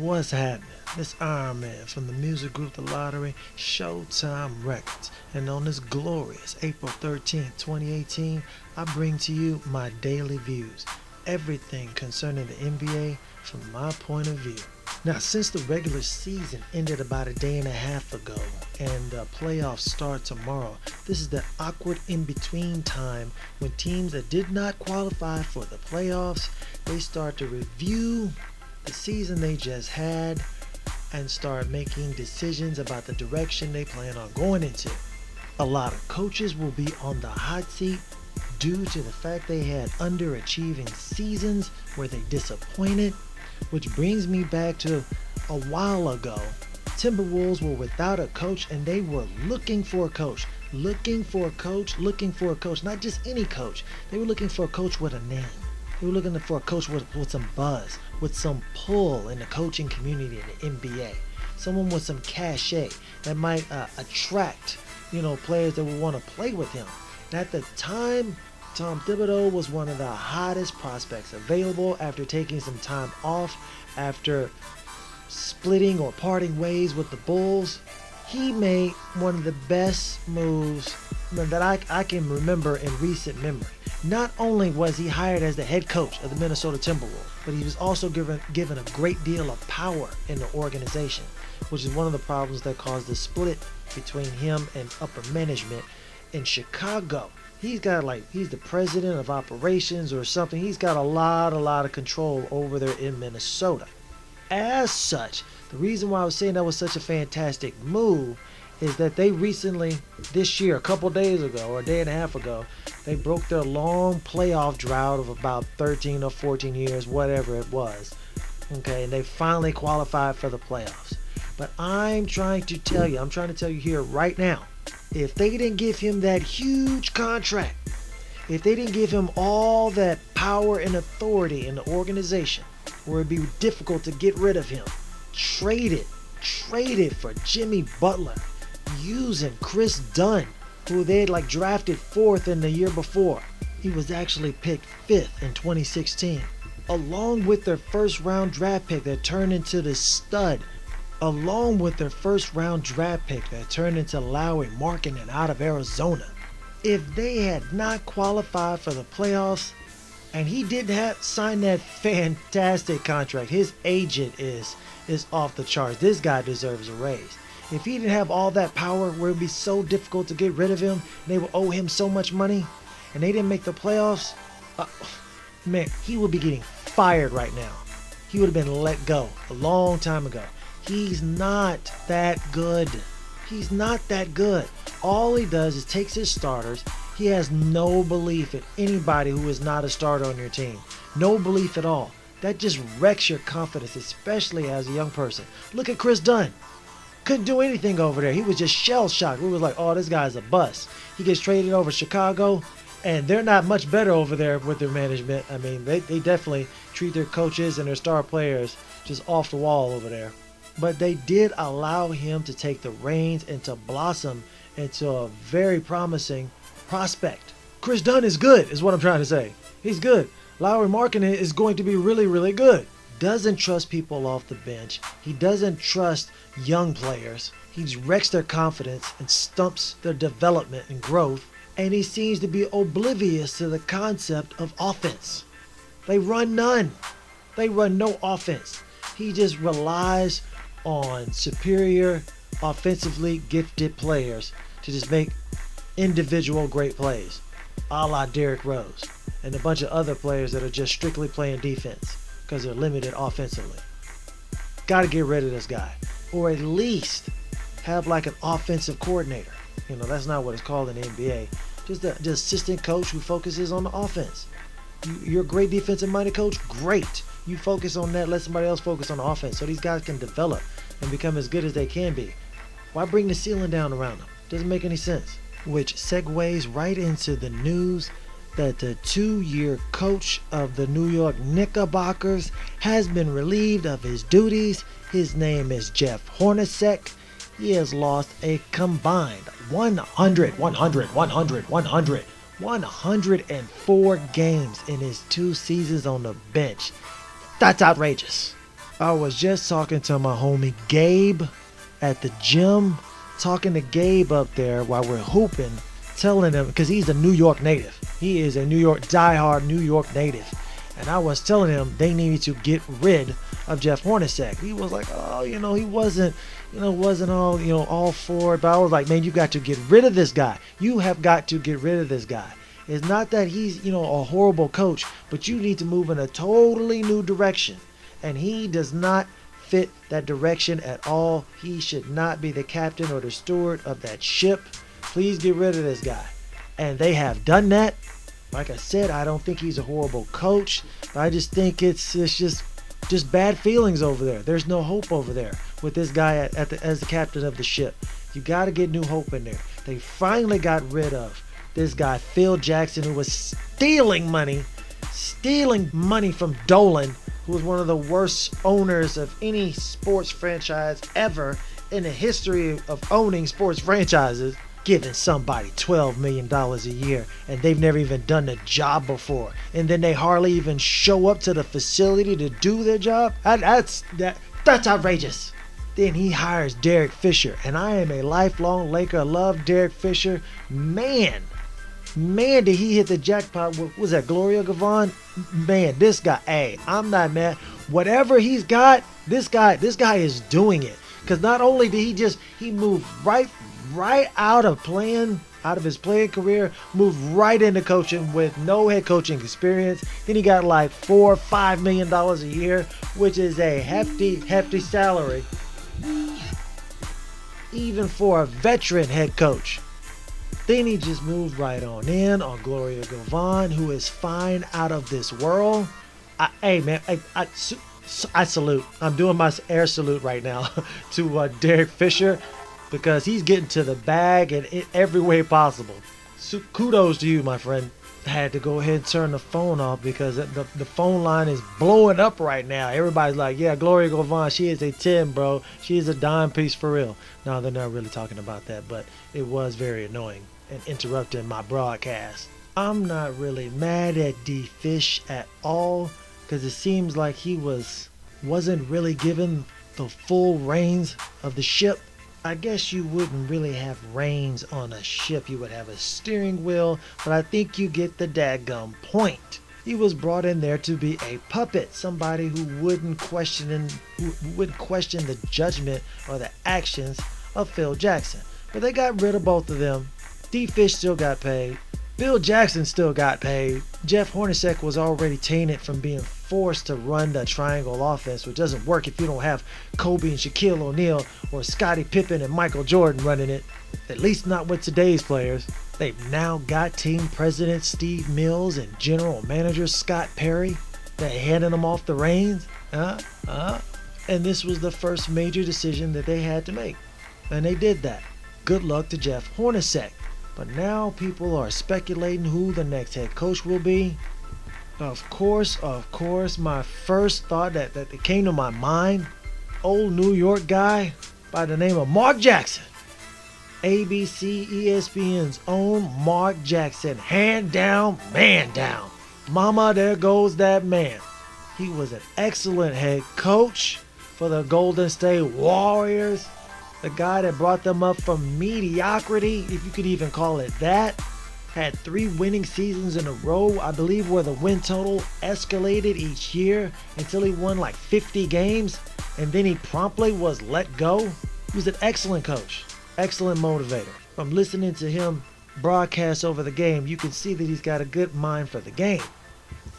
What's happening? This Iron Man from the music group The Lottery, Showtime Records. And on this glorious April 13th, 2018, I bring to you my daily views. Everything concerning the NBA from my point of view. Now, since the regular season ended about a day and a half ago and playoffs start tomorrow, this is the awkward in-between time when teams that did not qualify for the playoffs, they start to review the season they just had and start making decisions about the direction they plan on going into. A lot of coaches will be on the hot seat due to the fact they had underachieving seasons where they disappointed, which brings me back to a while ago. Timberwolves were without a coach and they were looking for a coach, not just any coach. They were looking for a coach with a name. They were looking for a coach with some buzz, with some pull in the coaching community in the NBA. Someone with some cachet that might attract, players that would want to play with him. And at the time, Tom Thibodeau was one of the hottest prospects available after taking some time off, after splitting or parting ways with the Bulls. He made one of the best moves that I can remember in recent memory. Not only was he hired as the head coach of the Minnesota Timberwolves, but he was also given a great deal of power in the organization, which is one of the problems that caused the split between him and upper management in Chicago. He's the president of operations or something. He's got a lot of control over there in Minnesota. As such, the reason why I was saying that was such a fantastic move is that they recently, this year, a couple days ago or a day and a half ago, they broke their long playoff drought of about 13 or 14 years, whatever it was. Okay, and they finally qualified for the playoffs. But I'm trying to tell you here right now, if they didn't give him that huge contract, if they didn't give him all that power and authority in the organization, where it'd be difficult to get rid of him, traded for Jimmy Butler, using Chris Dunn, who they'd drafted 4th in the year before. He was actually picked 5th in 2016, along with their first round draft pick that turned into the stud, Lowry Markkanen out of Arizona. If they had not qualified for the playoffs, and he didn't sign that fantastic contract, his agent is off the charts. This guy deserves a raise. If he didn't have all that power where it would be so difficult to get rid of him, and they would owe him so much money, and they didn't make the playoffs, man, he would be getting fired right now. He would have been let go a long time ago. He's not that good. All he does is takes his starters. He has no belief in anybody who is not a starter on your team. No belief at all. That just wrecks your confidence, especially as a young person. Look at Chris Dunn. Couldn't do anything over there. He was just shell-shocked. We was like, oh, this guy's a bust. He gets traded over to Chicago, and they're not much better over there with their management. I mean, they definitely treat their coaches and their star players just off the wall over there. But they did allow him to take the reins and to blossom into a very promising prospect. Chris Dunn is good, is what I'm trying to say. He's good. Lowry Markkanen is going to be really, really good. Doesn't trust people off the bench. He doesn't trust young players. He wrecks their confidence and stumps their development and growth. And he seems to be oblivious to the concept of offense. They run none. They run no offense. He just relies on superior, offensively gifted players to just make individual great plays, a la Derrick Rose, and a bunch of other players that are just strictly playing defense because they're limited offensively. Got to get rid of this guy, or at least have an offensive coordinator. That's not what it's called in the NBA. Just the assistant coach who focuses on the offense. You're a great defensive-minded coach? Great. You focus on that, let somebody else focus on the offense so these guys can develop and become as good as they can be. Why bring the ceiling down around them? Doesn't make any sense. Which segues right into the news that the 2-year coach of the New York Knickerbockers has been relieved of his duties. His name is Jeff Hornacek. He has lost a combined 104 games in his 2 seasons on the bench. That's outrageous. I was just talking to my homie Gabe at the gym, talking to Gabe up there while we're hooping, telling him, because he's a New York native. He is a diehard New York native. And I was telling him they needed to get rid of Jeff Hornacek. He was like, oh, he wasn't all for it. But I was like, man, you got to get rid of this guy. You have got to get rid of this guy. It's not that he's, a horrible coach, but you need to move in a totally new direction. And he does not fit that direction at all. He should not be the captain or the steward of that ship. Please get rid of this guy. And they have done that. Like I said, I don't think he's a horrible coach, but I just think it's just bad feelings over there. There's no hope over there with this guy as the captain of the ship. You got to get new hope in there. They finally got rid of this guy, Phil Jackson, who was stealing money from Dolan, who was one of the worst owners of any sports franchise ever in the history of owning sports franchises. Giving somebody $12 million a year, and they've never even done the job before, and then they hardly even show up to the facility to do their job. That's outrageous. Then he hires Derek Fisher, and I am a lifelong Laker. I love Derek Fisher. Man, did he hit the jackpot? What was that, Gloria Gavon? Man, this guy, hey, I'm not mad. Whatever he's got, this guy is doing it. Because not only did he moved right out of his playing career, moved right into coaching with no head coaching experience. Then he got like $4 or $5 million a year, which is a hefty salary, even for a veteran head coach. Then he just moved right on in on Gloria Gavon, who is fine out of this world. I salute. I'm doing my air salute right now to Derek Fisher, because he's getting to the bag in every way possible. So kudos to you, my friend. I had to go ahead and turn the phone off because the phone line is blowing up right now. Everybody's like, yeah, Gloria Gavon, she is a 10, bro. She is a dime piece for real. No, they're not really talking about that, but it was very annoying and interrupting my broadcast. I'm not really mad at D-Fish at all, because it seems like he wasn't really given the full reins of the ship. I guess you wouldn't really have reins on a ship. You would have a steering wheel, but I think you get the daggum point. He was brought in there to be a puppet, somebody who wouldn't question the judgment or the actions of Phil Jackson. But they got rid of both of them. D-Fish still got paid. Phil Jackson still got paid. Jeff Hornacek was already tainted from being forced to run the triangle offense, which doesn't work if you don't have Kobe and Shaquille O'Neal or Scottie Pippen and Michael Jordan running it. At least not with today's players. They've now got team president Steve Mills and general manager Scott Perry. They're handing them off the reins. And this was the first major decision that they had to make. And they did that. Good luck to Jeff Hornacek. But now people are speculating who the next head coach will be. Of course, my first thought that came to my mind, old New York guy by the name of Mark Jackson. ABC, ESPN's own Mark Jackson. Hand down, man down. Mama, there goes that man. He was an excellent head coach for the Golden State Warriors. The guy that brought them up from mediocrity, if you could even call it that. Had 3 winning seasons in a row, I believe, where the win total escalated each year until he won like 50 games, and then he promptly was let go. He was an excellent coach, excellent motivator. From listening to him broadcast over the game, you can see that he's got a good mind for the game.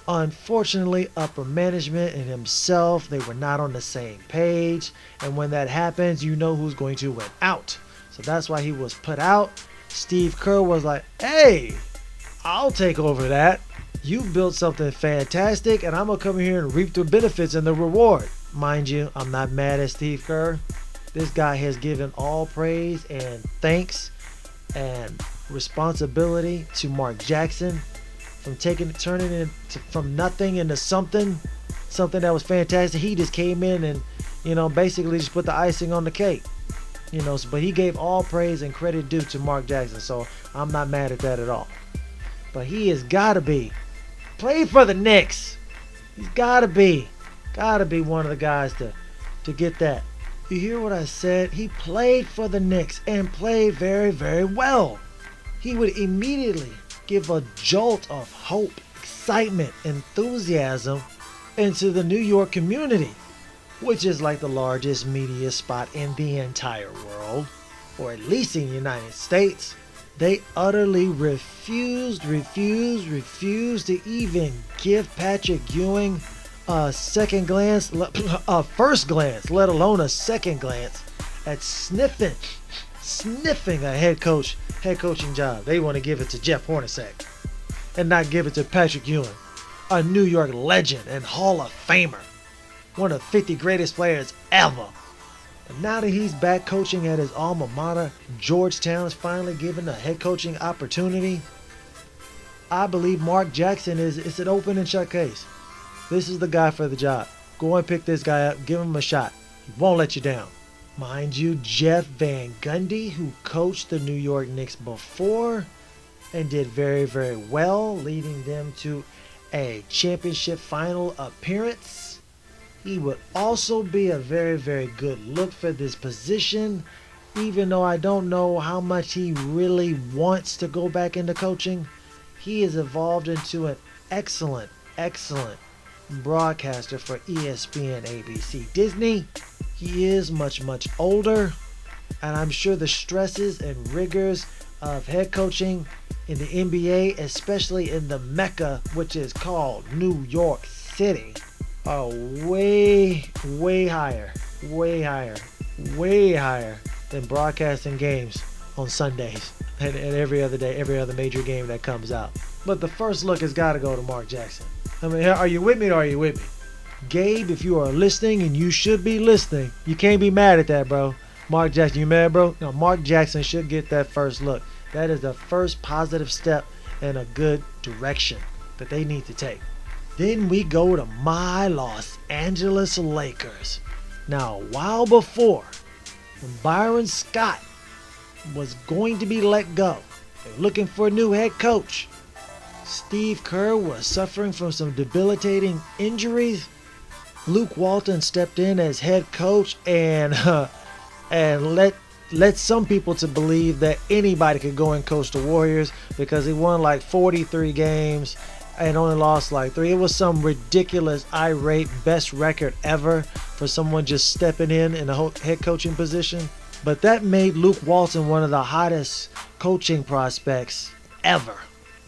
Unfortunately, upper management and himself, they were not on the same page, and when that happens, you know who's going to win out. So that's why he was put out. Steve Kerr was like, hey, I'll take over that. You built something fantastic, and I'm going to come here and reap the benefits and the reward. Mind you, I'm not mad at Steve Kerr. This guy has given all praise and thanks and responsibility to Mark Jackson from turning it from nothing into something that was fantastic. He just came in and, basically just put the icing on the cake. But he gave all praise and credit due to Mark Jackson, so I'm not mad at that at all. But he has got to be. Play for the Knicks. He's got to be. Gotta be one of the guys to get that. You hear what I said? He played for the Knicks and played very, very well. He would immediately give a jolt of hope, excitement, enthusiasm into the New York community, which is like the largest media spot in the entire world, or at least in the United States. They utterly refused to even give Patrick Ewing a first glance, let alone a second glance at sniffing a head coaching job. They want to give it to Jeff Hornacek and not give it to Patrick Ewing, a New York legend and Hall of Famer, one of the 50 greatest players ever. And now that he's back coaching at his alma mater, Georgetown is finally given a head coaching opportunity. I believe Mark Jackson it's an open and shut case. This is the guy for the job. Go and pick this guy up, give him a shot. He won't let you down. Mind you, Jeff Van Gundy, who coached the New York Knicks before and did very, very well, leading them to a championship final appearance. He would also be a very, very good look for this position, even though I don't know how much he really wants to go back into coaching. He has evolved into an excellent broadcaster for ESPN, ABC, Disney. He is much, much older, and I'm sure the stresses and rigors of head coaching in the NBA, especially in the Mecca, which is called New York City, are way higher than broadcasting games on Sundays and every other day, every other major game that comes out. But the first look has got to go to Mark Jackson. I mean, are you with me or are you with me? Gabe, if you are listening, and you should be listening, you can't be mad at that, bro. Mark Jackson, you mad, bro? No, Mark Jackson should get that first look. That is the first positive step in a good direction that they need to take. Then we go to my Los Angeles Lakers. Now, a while before, when Byron Scott was going to be let go, they were looking for a new head coach. Steve Kerr was suffering from some debilitating injuries. Luke Walton stepped in as head coach and led some people to believe that anybody could go and coach the Warriors because he won like 43 games and only lost like 3. It was some ridiculous, irate, best record ever for someone just stepping in a head coaching position. But that made Luke Walton one of the hottest coaching prospects ever.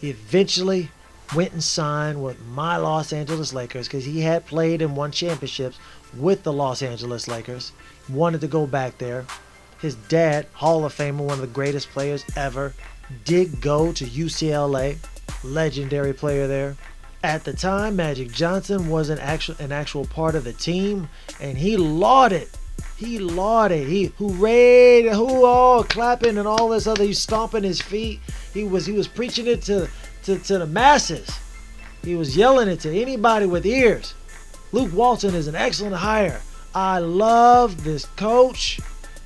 He eventually went and signed with my Los Angeles Lakers because he had played and won championships with the Los Angeles Lakers. Wanted to go back there. His dad, Hall of Famer, one of the greatest players ever, did go to UCLA. Legendary player there. At the time, Magic Johnson was an actual part of the team, and he lauded. He hooray, all clapping and all this other. He's stomping his feet. He was preaching it to the masses. He was yelling it to anybody with ears. Luke Walton is an excellent hire. I love this coach.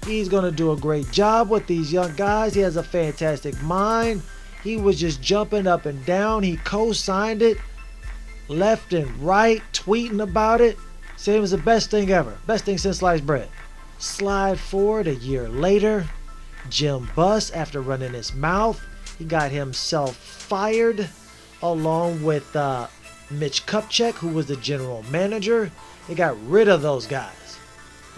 He's going to do a great job with these young guys. He has a fantastic mind. He was just jumping up and down. He co-signed it left and right, tweeting about it. Saying it was the best thing ever. Best thing since sliced bread. Slide forward a year later. Jim Buss, after running his mouth, he got himself fired along with Mitch Kupchak, who was the general manager. They got rid of those guys.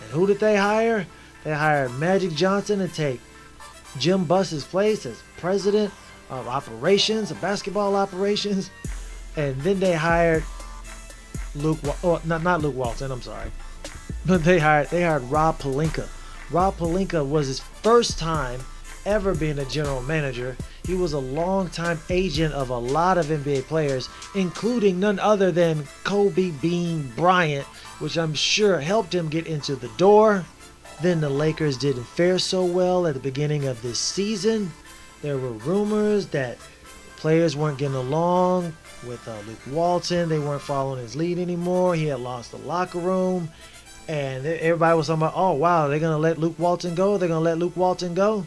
And who did they hire? They hired Magic Johnson to take Jim Buss's place as president of operations, of basketball operations. And then they hired not Luke Walton, I'm sorry. But they hired Rob Pelinka. Rob Pelinka was his first time ever being a general manager. He was a longtime agent of a lot of NBA players, including none other than Kobe Bean Bryant, which I'm sure helped him get into the door. Then the Lakers didn't fare so well at the beginning of this season. There were rumors that players weren't getting along with Luke Walton. They weren't following his lead anymore. He had lost the locker room. And everybody was talking about, oh, wow, they're going to let Luke Walton go? They're going to let Luke Walton go?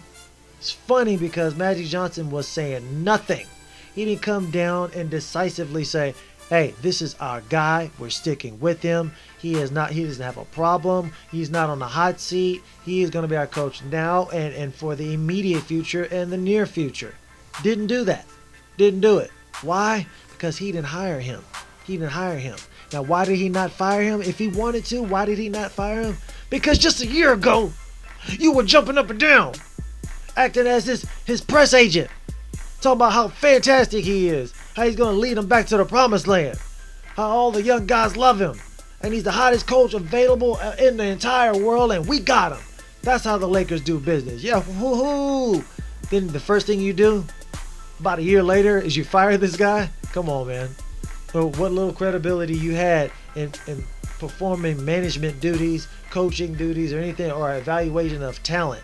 It's funny because Magic Johnson was saying nothing. He didn't come down and decisively say, Hey, this is our guy. We're sticking with him. He doesn't have a problem. He's not on the hot seat. He is going to be our coach now and for the immediate future and the near future. Didn't do that. Didn't do it. Why? Because he didn't hire him. He didn't hire him. Now, why did he not fire him? If he wanted to, why did he not fire him? Because just a year ago, you were jumping up and down, acting as his press agent, talking about how fantastic he is, how he's going to lead them back to the promised land, how all the young guys love him, and he's the hottest coach available in the entire world, and we got him. That's how the Lakers do business. Yeah, woohoo! Then the first thing you do, about a year later, is you fire this guy? Come on, man. So what little credibility you had in performing management duties, coaching duties, or anything, or evaluation of talent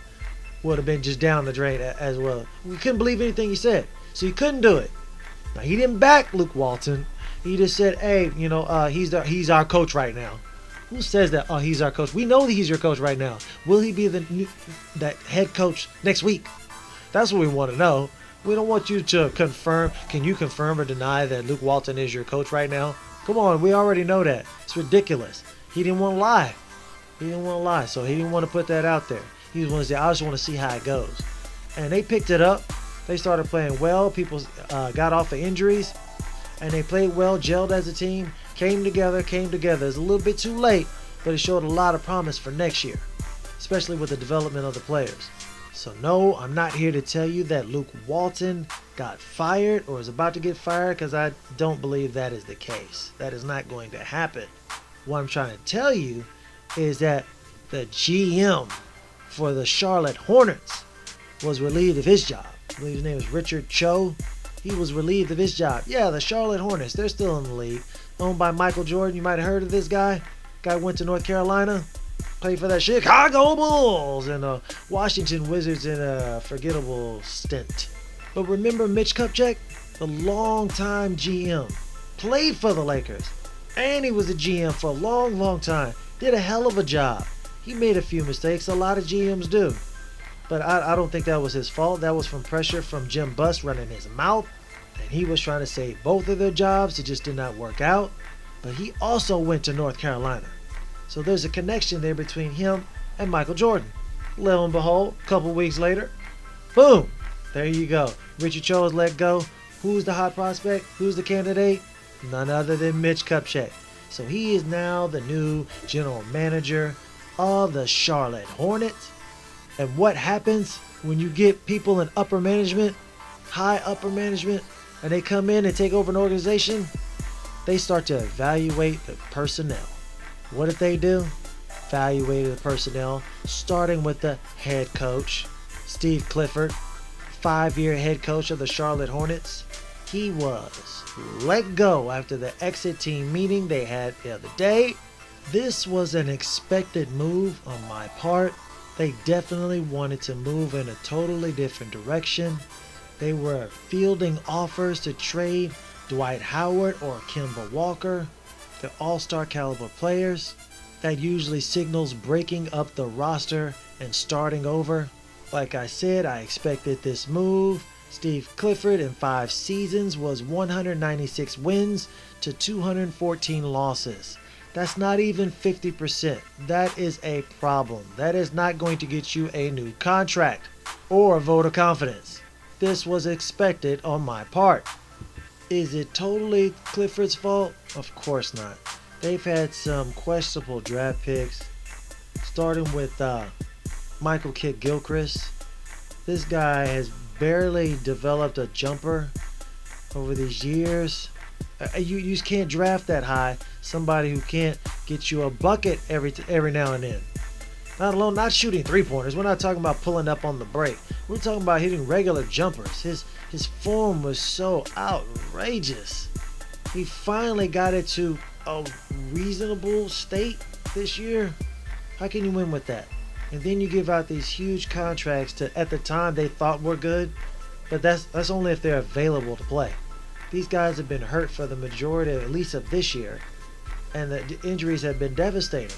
would have been just down the drain as well. We couldn't believe anything he said, so he couldn't do it. Now, he didn't back Luke Walton. He just said, hey, he's our coach right now. Who says that? Oh, he's our coach. We know that he's your coach right now. Will he be that head coach next week? That's what we want to know. We don't want you to confirm. Can you confirm or deny that Luke Walton is your coach right now? Come on, we already know that. It's ridiculous. He didn't want to lie. He didn't want to lie, so he didn't want to put that out there. He was want to say, I just want to see how it goes. And they picked it up. They started playing well. People got off of injuries, and they played well, gelled as a team, came together. It's a little bit too late, but it showed a lot of promise for next year, especially with the development of the players. So no, I'm not here to tell you that Luke Walton got fired or is about to get fired, because I don't believe that is the case. That is not going to happen. What I'm trying to tell you is that the GM for the Charlotte Hornets was relieved of his job. I believe his name is Richard Cho. He was relieved of his job. Yeah, the Charlotte Hornets, they're still in the league. Owned by Michael Jordan. You might have heard of this guy. Guy went to North Carolina. Played for that Chicago Bulls and the Washington Wizards in a forgettable stint. But remember Mitch Kupchak, the longtime GM, played for the Lakers, and he was a GM for a long, long time. Did a hell of a job. He made a few mistakes. A lot of GMs do. But I don't think that was his fault. That was from pressure from Jim Buss running his mouth. And he was trying to save both of their jobs. It just did not work out. But he also went to North Carolina. So there's a connection there between him and Michael Jordan. Lo and behold, a couple weeks later, boom, there you go. Richard Cho is let go. Who's the hot prospect? Who's the candidate? None other than Mitch Kupchak. So he is now the new general manager of the Charlotte Hornets. And what happens when you get people in upper management, high upper management, and they come in and take over an organization? They start to evaluate the personnel. What did they do? Evaluated the personnel, starting with the head coach, Steve Clifford, 5-year head coach of the Charlotte Hornets. He was let go after the exit team meeting they had the other day. This was an expected move on my part. They definitely wanted to move in a totally different direction. They were fielding offers to trade Dwight Howard or Kemba Walker. They're all-star caliber players. That usually signals breaking up the roster and starting over. Like I said, I expected this move. Steve Clifford in 5 seasons was 196 wins to 214 losses. That's not even 50%. That is a problem. That is not going to get you a new contract or a vote of confidence. This was expected on my part. Is it totally Clifford's fault? Of course not. They've had some questionable draft picks, starting with Michael Kidd-Gilchrist. This guy has barely developed a jumper over these years. You just can't draft that high somebody who can't get you a bucket every now and then. Not shooting 3-pointers. We're not talking about pulling up on the break. We're talking about hitting regular jumpers. His form was so outrageous. He finally got it to a reasonable state this year. How can you win with that? And then you give out these huge contracts to, at the time, they thought were good, but that's only if they're available to play. These guys have been hurt for the majority, at least of this year, and the injuries have been devastating.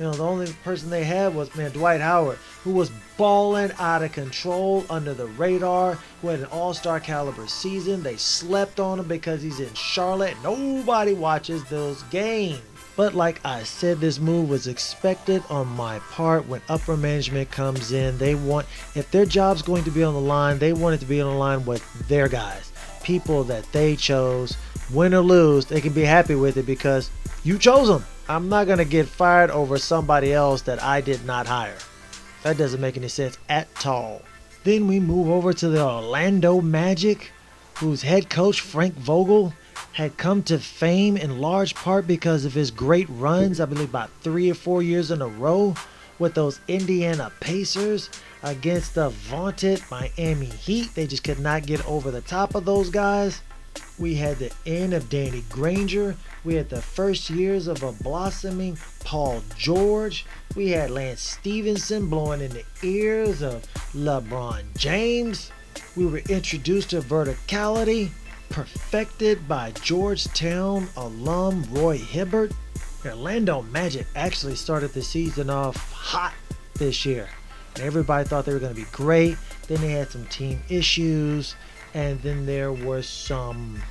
The only person they had was, man, Dwight Howard, who was balling out of control under the radar, who had an all-star caliber season. They slept on him because he's in Charlotte. Nobody watches those games. But like I said, this move was expected on my part. When upper management comes in, they want, if their job's going to be on the line, they want it to be on the line with their guys. People that they chose. Win or lose, they can be happy with it because you chose them. I'm not going to get fired over somebody else that I did not hire. That doesn't make any sense at all. Then we move over to the Orlando Magic, whose head coach Frank Vogel had come to fame in large part because of his great runs, I believe about 3 or 4 years in a row, with those Indiana Pacers against the vaunted Miami Heat. They just could not get over the top of those guys. We had the end of Danny Granger. We had the first years of a blossoming Paul George. We had Lance Stevenson blowing in the ears of LeBron James. We were introduced to verticality, perfected by Georgetown alum Roy Hibbert. The Orlando Magic actually started the season off hot this year. And everybody thought they were going to be great. Then they had some team issues. And then there were some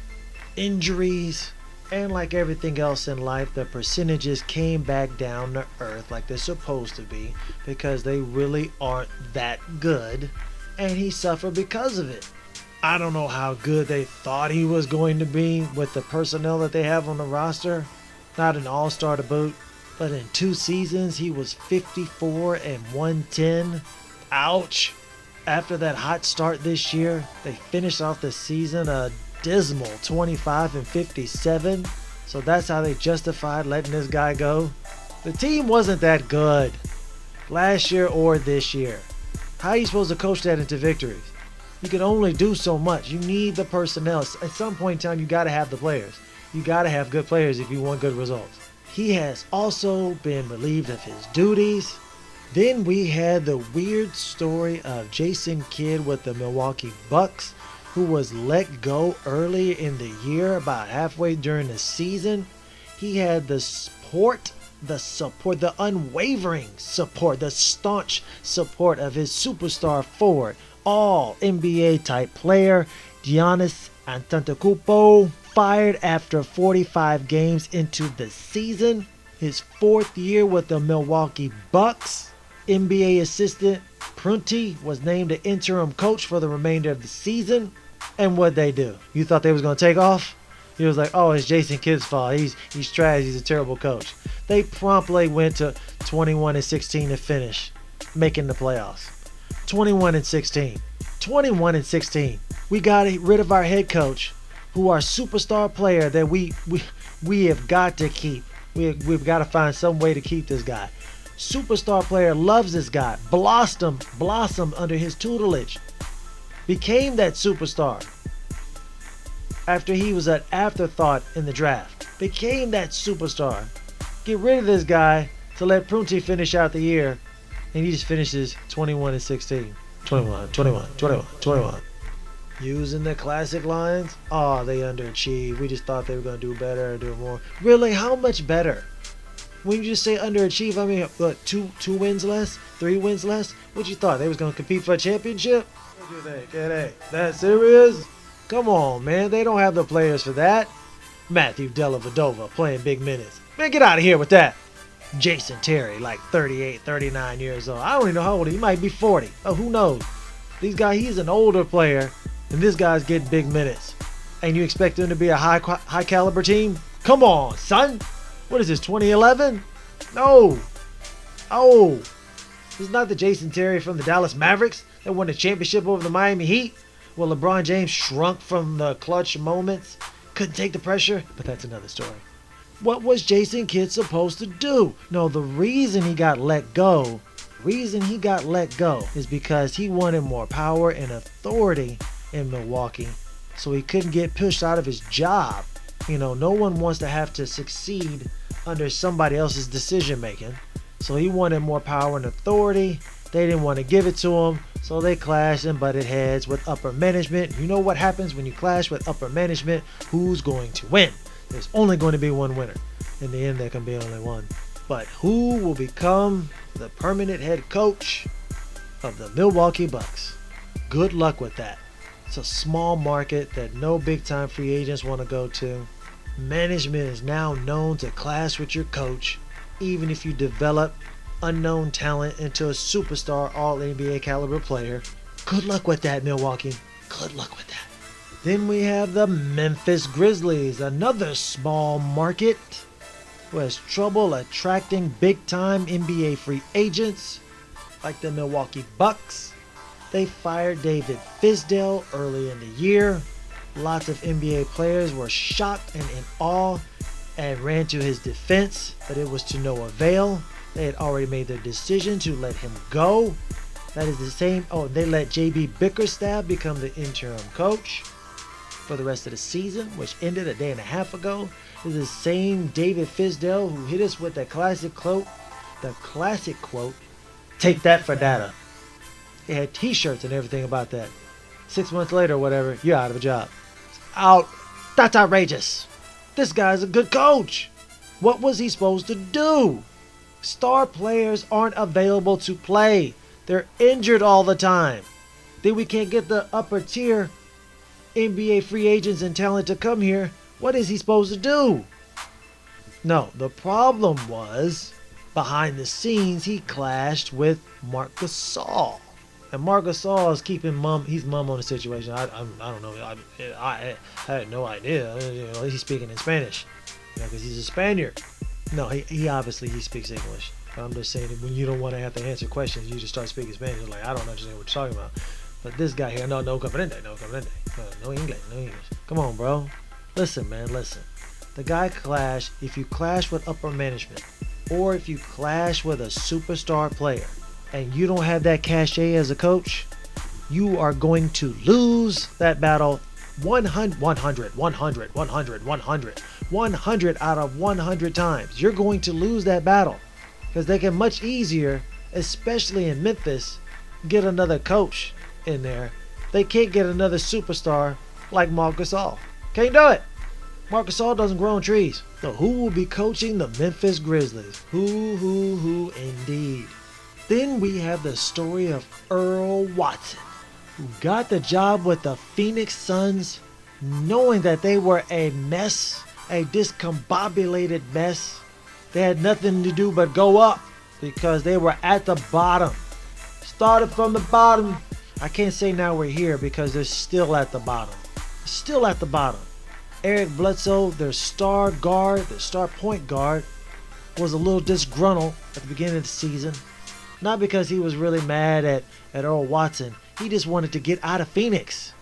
injuries. And like everything else in life, the percentages came back down to earth like they're supposed to be, because they really aren't that good. And he suffered because of it. I don't know how good they thought he was going to be with the personnel that they have on the roster. Not an all-star to boot. But in 2 seasons, he was 54 and 110. Ouch. After that hot start this year, they finished off the season a dismal 25 and 57. So that's how they justified letting this guy go. The team wasn't that good last year or this year. How are you supposed to coach that into victories? You can only do so much. You need the personnel. At some point in time, you got to have the players. You got to have good players if you want good results. He has also been relieved of his duties. Then we had the weird story of Jason Kidd with the Milwaukee Bucks, who was let go early in the year, about halfway during the season. He had the support, the unwavering support, the staunch support of his superstar forward, all NBA type player, Giannis Antetokounmpo, fired after 45 games into the season. His 4th year with the Milwaukee Bucks. NBA assistant Prunty was named the interim coach for the remainder of the season. And what'd they do? You thought they was going to take off? He was like, oh, it's Jason Kidd's fault. He's trash. He's a terrible coach. They promptly went to 21 and 16 to finish, making the playoffs. 21 and 16. 21 and 16. We got rid of our head coach, who our superstar player that we have got to keep. We've got to find some way to keep this guy. Superstar player, loves this guy, blossomed under his tutelage, became that superstar after he was an afterthought in the draft, became that superstar. Get rid of this guy to let Prunty finish out the year, and he just finishes 21 and 16. 21. Using the classic lines, oh, they underachieved. We just thought they were going to do better or do more. Really, how much better? When you just say underachieve, I mean, what, two wins less? 3 wins less? What you thought? They was going to compete for a championship? What do you think? Hey, that serious? Come on, man. They don't have the players for that. Matthew Dellavedova playing big minutes. Man, get out of here with that. Jason Terry, like 38, 39 years old. I don't even know how old he might be, 40. Oh, who knows? These guys, he's an older player, and this guy's getting big minutes. And you expect them to be a high caliber team? Come on, son. What is this, 2011? No. Oh. This is not the Jason Terry from the Dallas Mavericks that won the championship over the Miami Heat. Well, LeBron James shrunk from the clutch moments. Couldn't take the pressure, but that's another story. What was Jason Kidd supposed to do? No, the reason he got let go is because he wanted more power and authority in Milwaukee, so he couldn't get pushed out of his job. No one wants to have to succeed under somebody else's decision making. So he wanted more power and authority. They didn't want to give it to him, so they clashed and butted heads with upper management. You know what happens when you clash with upper management? Who's going to win? There's only going to be one winner. In the end, there can be only one. But who will become the permanent head coach of the Milwaukee Bucks? Good luck with that. It's a small market that no big-time free agents want to go to. Management is now known to clash with your coach, even if you develop unknown talent into a superstar all-NBA caliber player. Good luck with that, Milwaukee. Good luck with that. Then we have the Memphis Grizzlies, another small market who has trouble attracting big-time NBA free agents like the Milwaukee Bucks. They fired David Fizdale early in the year. Lots of NBA players were shocked and in awe and ran to his defense, but it was to no avail. They had already made their decision to let him go. That is the same. Oh, they let JB Bickerstaff become the interim coach for the rest of the season, which ended a day and a half ago. This is the same David Fizdale who hit us with the classic quote, "Take that for data." They had t-shirts and everything about that. 6 months later, whatever, you're out of a job. Out. That's outrageous. This guy's a good coach. What was he supposed to do? Star players aren't available to play. They're injured all the time. Then we can't get the upper tier NBA free agents and talent to come here. What is he supposed to do? No, the problem was, behind the scenes, he clashed with Marc Gasol. And Marc Gasol is keeping he's mum on the situation. I don't know. I had no idea. He's speaking in Spanish, because he's a Spaniard. No, he obviously speaks English. But I'm just saying that when you don't want to have to answer questions, you just start speaking Spanish. Like, I don't understand what you're talking about. But this guy here, no comprende. No English. Come on, bro. Listen, man, listen. The guy clashed. If you clash with upper management, or if you clash with a superstar player, and you don't have that cachet as a coach, you are going to lose that battle 100 out of 100 times. You're going to lose that battle because they can much easier, especially in Memphis, get another coach in there. They can't get another superstar like Marc Gasol. Can't do it. Marc Gasol doesn't grow on trees. So who will be coaching the Memphis Grizzlies? Who indeed. Then we have the story of Earl Watson, who got the job with the Phoenix Suns knowing that they were a mess, a discombobulated mess. They had nothing to do but go up because they were at the bottom. Started from the bottom. I can't say now we're here because they're still at the bottom. Still at the bottom. Eric Bledsoe, their star point guard, was a little disgruntled at the beginning of the season. Not because he was really mad at Earl Watson. He just wanted to get out of Phoenix.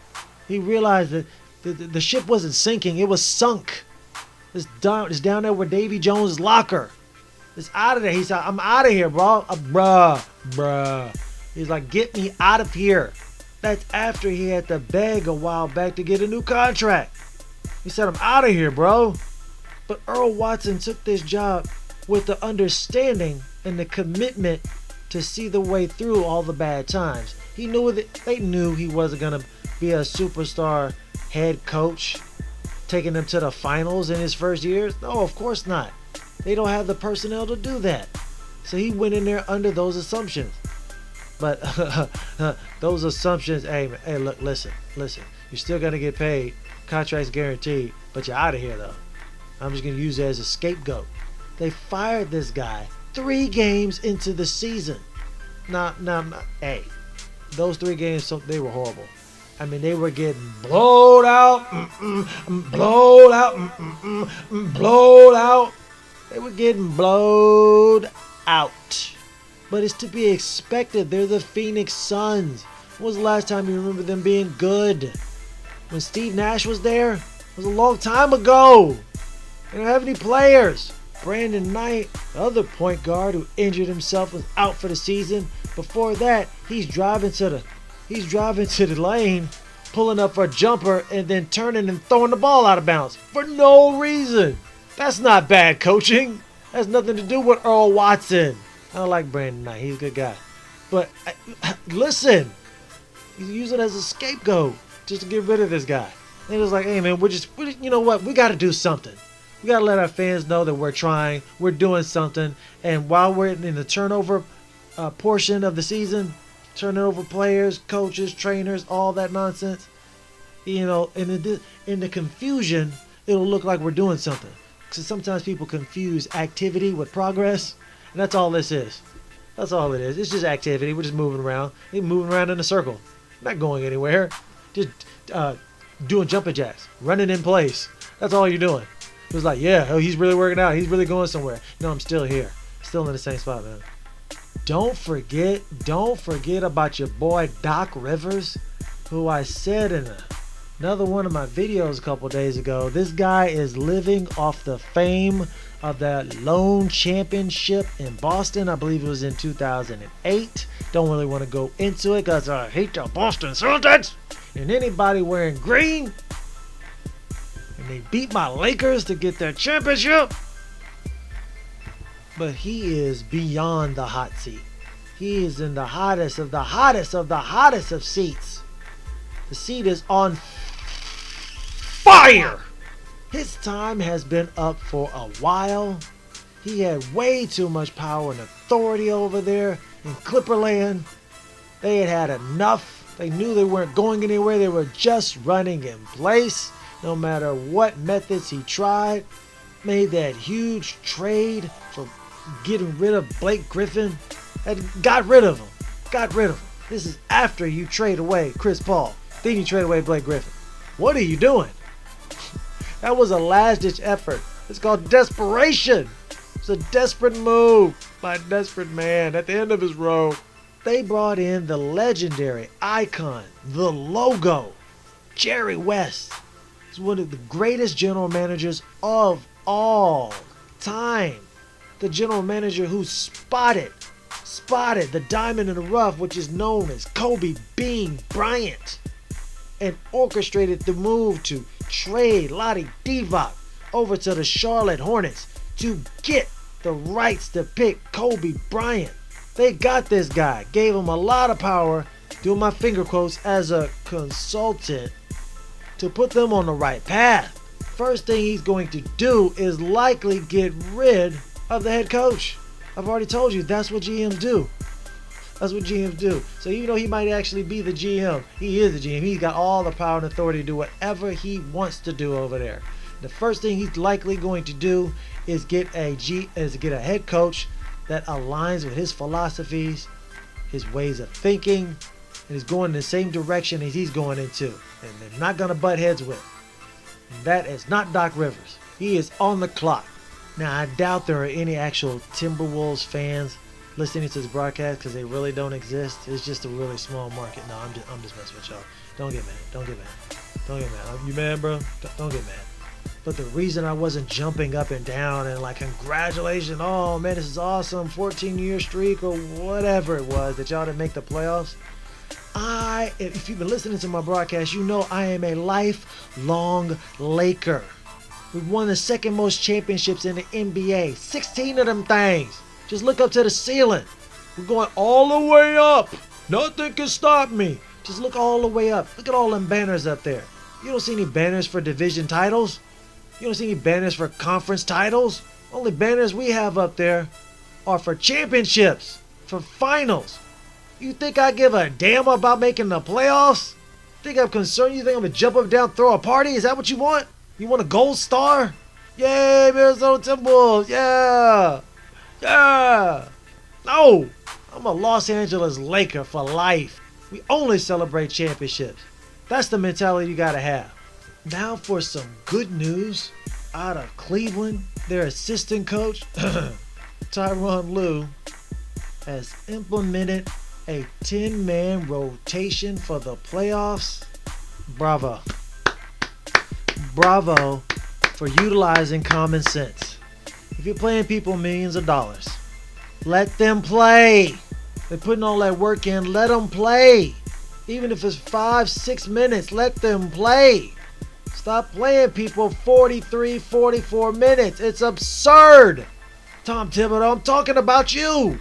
He realized that the ship wasn't sinking. It was sunk. It's down there where Davy Jones' locker. It's out of there. He said, I'm out of here, bro. Bruh. He's like, get me out of here. That's after he had to beg a while back to get a new contract. He said, I'm out of here, bro. But Earl Watson took this job with the understanding and the commitment to see the way through all the bad times. He knew that they knew he wasn't going to be a superstar head coach, taking them to the finals in his first year. No, of course not. They don't have the personnel to do that. So he went in there under those assumptions. But those assumptions, hey, look, listen. You're still going to get paid. Contract's guaranteed. But you're out of here, though. I'm just going to use it as a scapegoat. They fired this guy 3 games into the season. Hey, those 3 games, they were horrible. I mean, they were getting blowed out. They were getting blowed out. But it's to be expected. They're the Phoenix Suns. When was the last time you remember them being good? When Steve Nash was there? It was a long time ago. They don't have any players. Brandon Knight, the other point guard who injured himself, was out for the season. Before that, he's driving to the lane, pulling up for a jumper, and then turning and throwing the ball out of bounds for no reason. That's not bad coaching. That's nothing to do with Earl Watson. I don't like Brandon Knight. He's a good guy. But listen, he's using it as a scapegoat just to get rid of this guy. And it was like, hey man, you know what? We got to do something. We got to let our fans know that we're trying, we're doing something. And while we're in the turnover portion of the season, turning over players, coaches, trainers, all that nonsense, in the confusion, it'll look like we're doing something. Because sometimes people confuse activity with progress, and that's all this is. That's all it is. It's just activity. We're just moving around. We're moving around in a circle. Not going anywhere. Just doing jumping jacks, running in place. That's all you're doing. It was like, yeah, oh, he's really working out. He's really going somewhere. No, I'm still here. Still in the same spot, man. Don't forget about your boy Doc Rivers, who I said in another one of my videos a couple days ago. This guy is living off the fame of that lone championship in Boston. I believe it was in 2008. Don't really want to go into it because I hate the Boston Celtics and anybody wearing green. And they beat my Lakers to get their championship. But he is beyond the hot seat. He is in the hottest of the hottest of the hottest of seats. The seat is on fire. His time has been up for a while. He had way too much power and authority over there in Clipperland. They had enough. They knew they weren't going anywhere. They were just running in place. No matter what methods he tried. Made that huge trade for getting rid of Blake Griffin. And got rid of him. Got rid of him. This is after you trade away Chris Paul. Then you trade away Blake Griffin. What are you doing? That was a last-ditch effort. It's called desperation. It's a desperate move by a desperate man at the end of his rope. They brought in the legendary icon, the logo, Jerry West. He's one of the greatest general managers of all time. The general manager who spotted the diamond in the rough, which is known as Kobe Bean Bryant, and orchestrated the move to trade Lottie Divac over to the Charlotte Hornets to get the rights to pick Kobe Bryant. They got this guy, gave him a lot of power, doing my finger quotes, as a consultant to put them on the right path. First thing he's going to do is likely get rid of the head coach. I've already told you that's what GMs do. That's what GMs do. So even though he might actually be the GM, he is the GM. He's got all the power and authority to do whatever he wants to do over there. The first thing he's likely going to do is get a head coach that aligns with his philosophies, his ways of thinking, and is going in the same direction as he's going into. And they're not going to butt heads with. And that is not Doc Rivers. He is on the clock. Now, I doubt there are any actual Timberwolves fans listening to this broadcast because they really don't exist. It's just a really small market. No, I'm just messing with y'all. Don't get mad. Don't get mad. You mad, bro? Don't get mad. But the reason I wasn't jumping up and down and like, congratulations, oh man, this is awesome, 14-year streak or whatever it was that y'all didn't make the playoffs. If you've been listening to my broadcast, you know I am a lifelong Laker. We won the second most championships in the NBA. 16 of them things. Just look up to the ceiling. We're going all the way up. Nothing can stop me. Just look all the way up. Look at all them banners up there. You don't see any banners for division titles. You don't see any banners for conference titles. Only banners we have up there are for championships, for finals. You think I give a damn about making the playoffs? Think I'm concerned? You think I'm going to jump up and down, throw a party? Is that what you want? You want a gold star? Yay, Minnesota Timberwolves. Yeah. Yeah. No. I'm a Los Angeles Laker for life. We only celebrate championships. That's the mentality you got to have. Now for some good news out of Cleveland. Their assistant coach, Tyronn Lue, has implemented a 10-man rotation for the playoffs. Bravo. Bravo for utilizing common sense. If you're playing people millions of dollars, let them play. They're putting all that work in. Let them play. Even if it's 5-6 minutes, let them play. Stop playing people 43, 44 minutes. It's absurd. Tom Thibodeau, I'm talking about you.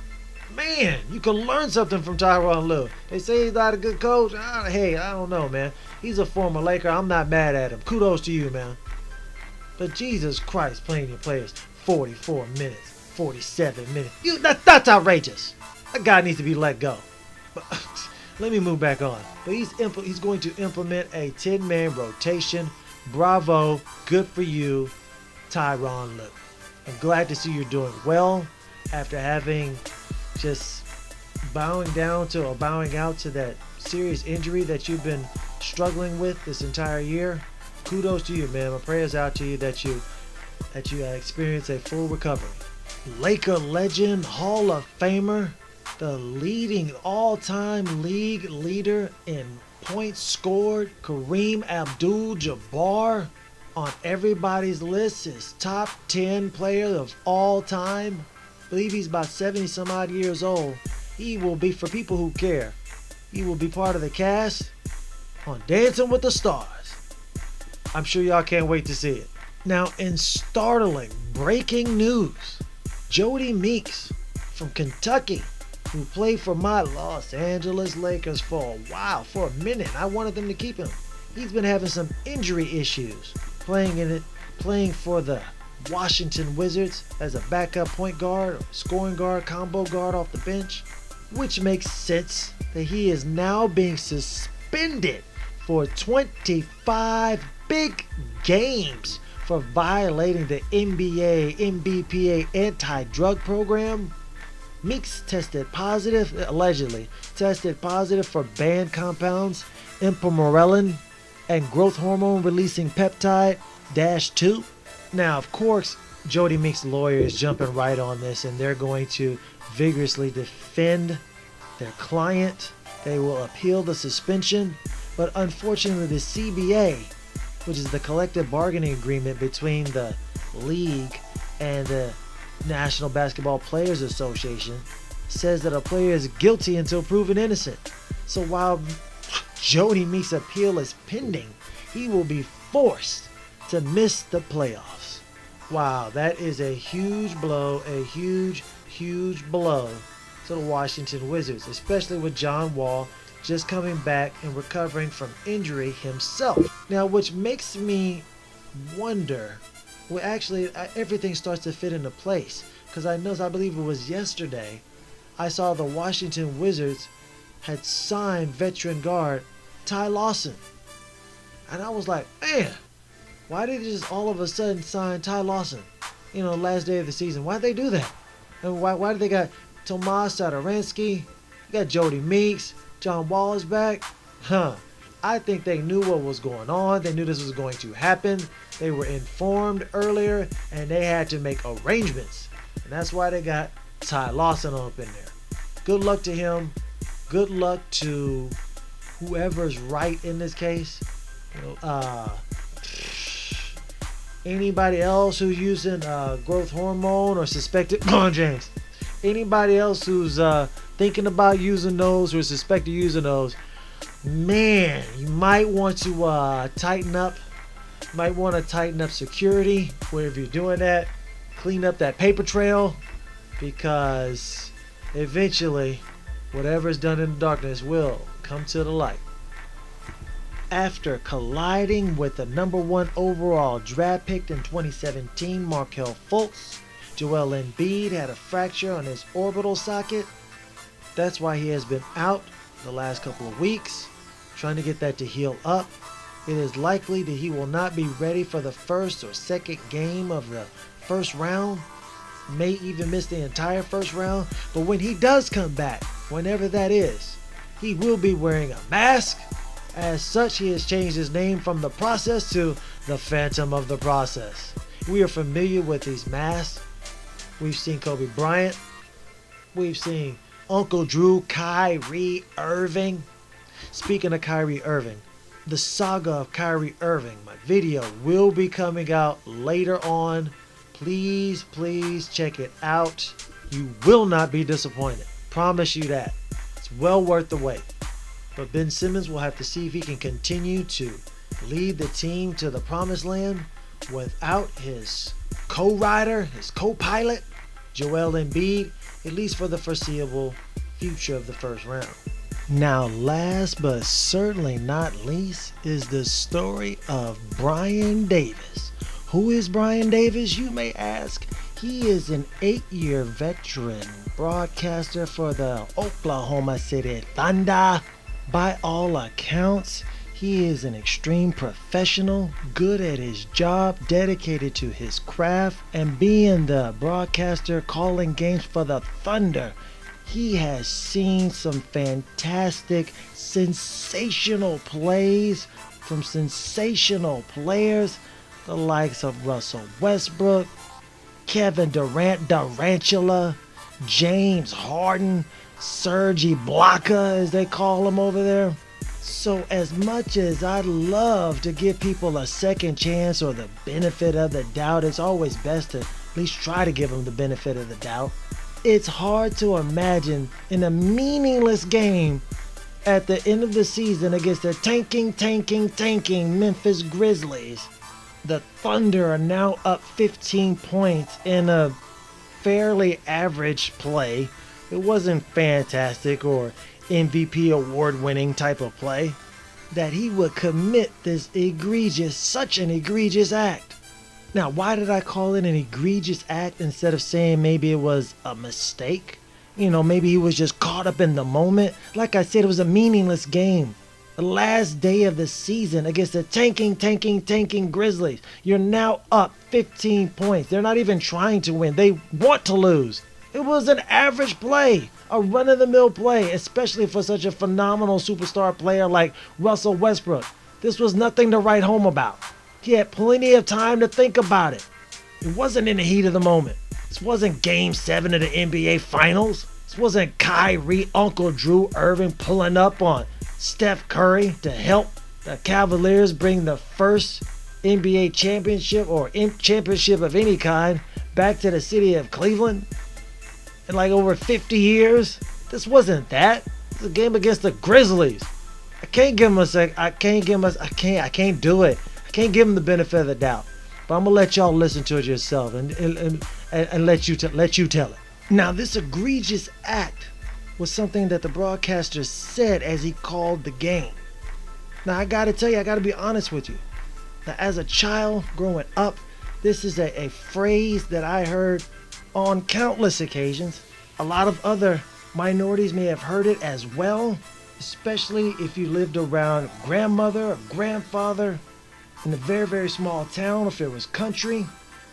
Man, you can learn something from Tyronn Lue. They say he's not a good coach. Hey, I don't know, man. He's a former Laker. I'm not mad at him. Kudos to you, man. But Jesus Christ, playing your players 44 minutes, 47 minutes. That's outrageous. That guy needs to be let go. But let me move back on. But he's going to implement a 10-man rotation. Bravo. Good for you, Tyronn Lue. I'm glad to see you're doing well after having just bowing out to that serious injury that you've been struggling with this entire year. Kudos to you, man. My prayers out to you that you experience a full recovery. Laker legend, Hall of Famer, the leading all-time league leader in points scored, Kareem Abdul-Jabbar, on everybody's list, his top 10 player of all time. I believe he's about 70 some odd years old. He will be, for people who care, he will be part of the cast on Dancing with the Stars. I'm sure y'all can't wait to see it. Now, in startling breaking news, Jody Meeks from Kentucky, who played for my Los Angeles Lakers for a while, for a minute. I wanted them to keep him. He's been having some injury issues playing for the Washington Wizards as a backup point guard, or scoring guard, combo guard off the bench, which makes sense that he is now being suspended for 25 big games for violating the NBA NBPA anti-drug program. Meeks allegedly tested positive for banned compounds, ipamorelin, and growth hormone releasing peptide -2. Now, of course, Jody Meeks' lawyer is jumping right on this, and they're going to vigorously defend their client. They will appeal the suspension, but unfortunately the CBA, which is the collective bargaining agreement between the league and the National Basketball Players Association, says that a player is guilty until proven innocent. So while Jody Meeks' appeal is pending, he will be forced to miss the playoffs. Wow, that is a huge blow, a huge blow to the Washington Wizards, especially with John Wall just coming back and recovering from injury himself. Now, which makes me wonder, well, actually, everything starts to fit into place, because I believe it was yesterday, I saw the Washington Wizards had signed veteran guard Ty Lawson. And I was like, man, why did they just all of a sudden sign Ty Lawson? Last day of the season. Why'd they do that? And why did they got Tomas Satoransky? You got Jody Meeks. John Wall is back. I think they knew what was going on. They knew this was going to happen. They were informed earlier, and they had to make arrangements. And that's why they got Ty Lawson up in there. Good luck to him. Good luck to whoever's right in this case. Anybody else who's using growth hormone or suspected James. Anybody else who's thinking about using those or suspected using those, man, you might want to tighten up. Might want to tighten up security wherever you're doing that. Clean up that paper trail, because eventually whatever is done in the darkness will come to the light. After colliding with the #1 overall draft pick in 2017, Markelle Fultz, Joel Embiid had a fracture on his orbital socket. That's why he has been out the last couple of weeks, trying to get that to heal up. It is likely that he will not be ready for the first or second game of the first round. May even miss the entire first round. But when he does come back, whenever that is, he will be wearing a mask. As such, he has changed his name from The Process to the Phantom of the Process. We are familiar with these masks. We've seen Kobe Bryant. We've seen Uncle Drew, Kyrie Irving. Speaking of Kyrie Irving, the saga of Kyrie Irving, my video will be coming out later on. Please check it out. You will not be disappointed. Promise you that. It's well worth the wait. But Ben Simmons will have to see if he can continue to lead the team to the promised land without his co-rider, his co-pilot, Joel Embiid, at least for the foreseeable future of the first round. Now, last but certainly not least is the story of Brian Davis, Who is Brian Davis, you may ask? He is an 8-year veteran broadcaster for the Oklahoma City Thunder. By all accounts, he is an extreme professional, good at his job, dedicated to his craft, and being the broadcaster calling games for the Thunder. He has seen some fantastic, sensational plays from sensational players, the likes of Russell Westbrook, Kevin Durant, Durantula, James Harden, Serge Ibaka, as they call him over there. So as much as I'd love to give people a second chance or the benefit of the doubt, it's always best to at least try to give them the benefit of the doubt. It's hard to imagine in a meaningless game at the end of the season against the tanking Memphis Grizzlies. The Thunder are now up 15 points in a fairly average play. It wasn't fantastic or MVP award-winning type of play. That he would commit this such an egregious act. Now, why did I call it an egregious act instead of saying maybe it was a mistake? Maybe he was just caught up in the moment. Like I said, it was a meaningless game. The last day of the season against the tanking Grizzlies. You're now up 15 points. They're not even trying to win. They want to lose. It was an average play, a run-of-the-mill play, especially for such a phenomenal superstar player like Russell Westbrook. This was nothing to write home about. He had plenty of time to think about it. It wasn't in the heat of the moment. This wasn't Game 7 of the NBA Finals. This wasn't Kyrie, Uncle Drew Irving pulling up on Steph Curry to help the Cavaliers bring the first NBA championship or championship of any kind back to the city of Cleveland in like over 50 years. This wasn't that. It's a game against the Grizzlies. I can't give him I can't do it. I can't give him the benefit of the doubt. But I'm gonna let y'all listen to it yourself and let you tell it. Now, this egregious act was something that the broadcaster said as he called the game. Now, I gotta tell you, I gotta be honest with you. Now, as a child growing up, this is a phrase that I heard on countless occasions. A lot of other minorities may have heard it as well, especially if you lived around grandmother or grandfather in a very, very small town. If it was country,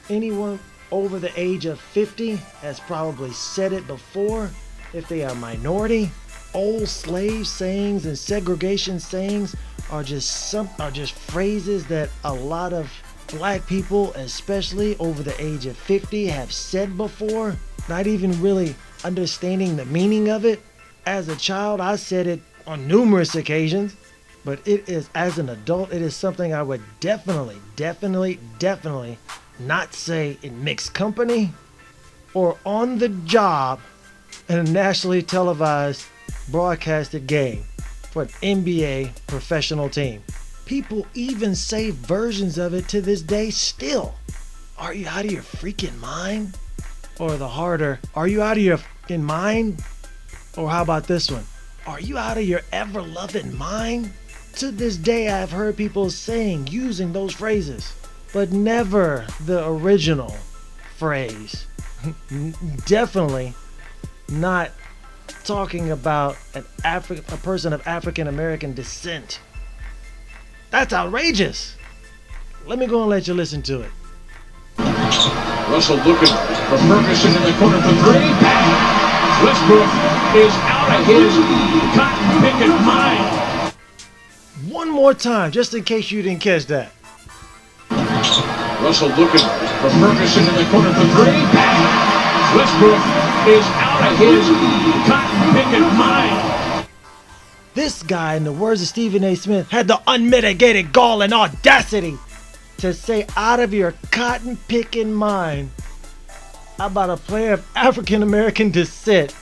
anyone over the age of 50 has probably said it before. If they are minority, old slave sayings and segregation sayings are just phrases that a lot of black people, especially over the age of 50, have said before, not even really understanding the meaning of it. As a child, I said it on numerous occasions, but it is, as an adult, it is something I would definitely not say in mixed company or on the job in a nationally televised broadcasted game for an NBA professional team. People even say versions of it to this day still. Are you out of your freaking mind? Or the harder, are you out of your freaking mind? Or how about this one? Are you out of your ever-loving mind? To this day, I've heard people using those phrases, but never the original phrase. Definitely not talking about a person of African American descent. That's outrageous. Let me go and let you listen to it. Russell looking for Ferguson in the corner for three. Westbrook is out of his cotton-picking mind. One more time, just in case you didn't catch that. Russell looking for Ferguson in the corner for three. Westbrook is out of his cotton-picking mind. This guy, in the words of Stephen A. Smith, had the unmitigated gall and audacity to say out of your cotton-picking mind about a player of African American descent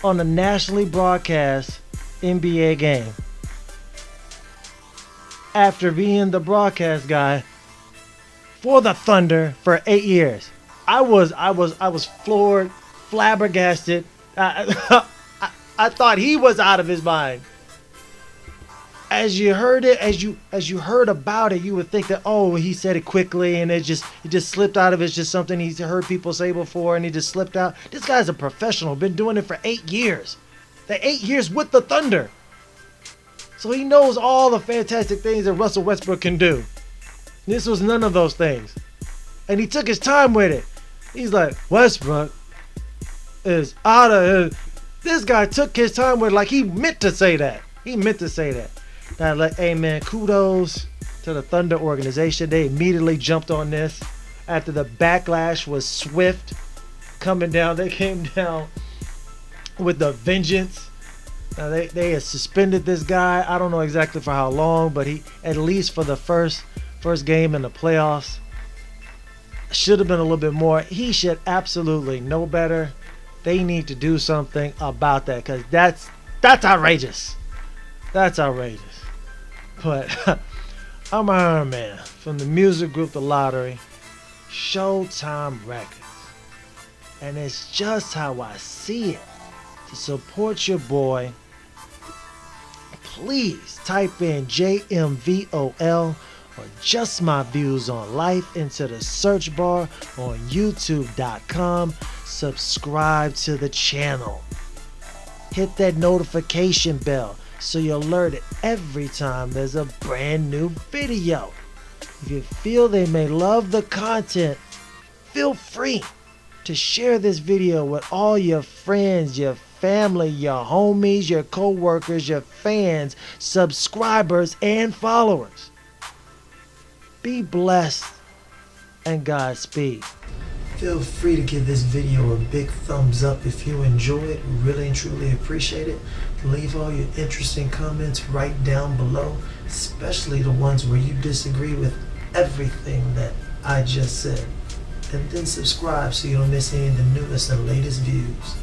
on a nationally broadcast NBA game. After being the broadcast guy for the Thunder for 8 years. I was floored, flabbergasted. I thought he was out of his mind. as you heard it, as you heard about it, you would think that, oh, he said it quickly and it just slipped out of it. It's just something he's heard people say before and he just slipped out. This guy's a professional, been doing it for 8 years. The 8 years with the Thunder. So he knows all the fantastic things that Russell Westbrook can do. This was none of those things. And he took his time with it. He's like, Westbrook is out of it. This guy took his time with it like he meant to say that. He meant to say that. Now, like, hey man, kudos to the Thunder organization. They immediately jumped on this after the backlash was swift coming down. They came down with the vengeance. Now they had suspended this guy. I don't know exactly for how long, but he, at least for the first game in the playoffs, should have been a little bit more. He should absolutely know better. They need to do something about that, because that's outrageous. That's outrageous. But I'm Iron Man from the music group The Lottery, Showtime Records. And it's just how I see it. To support your boy, please type in JMVOL or Just My Views on Life into the search bar on YouTube.com. Subscribe to the channel. Hit that notification bell so you're alerted every time there's a brand new video. If you feel they may love the content, feel free to share this video with all your friends, your family, your homies, your co-workers, your fans, subscribers, and followers. Be blessed and Godspeed. Feel free to give this video a big thumbs up if you enjoy it. We really and truly appreciate it. Leave all your interesting comments right down below, especially the ones where you disagree with everything that I just said. And then subscribe so you don't miss any of the newest and latest views.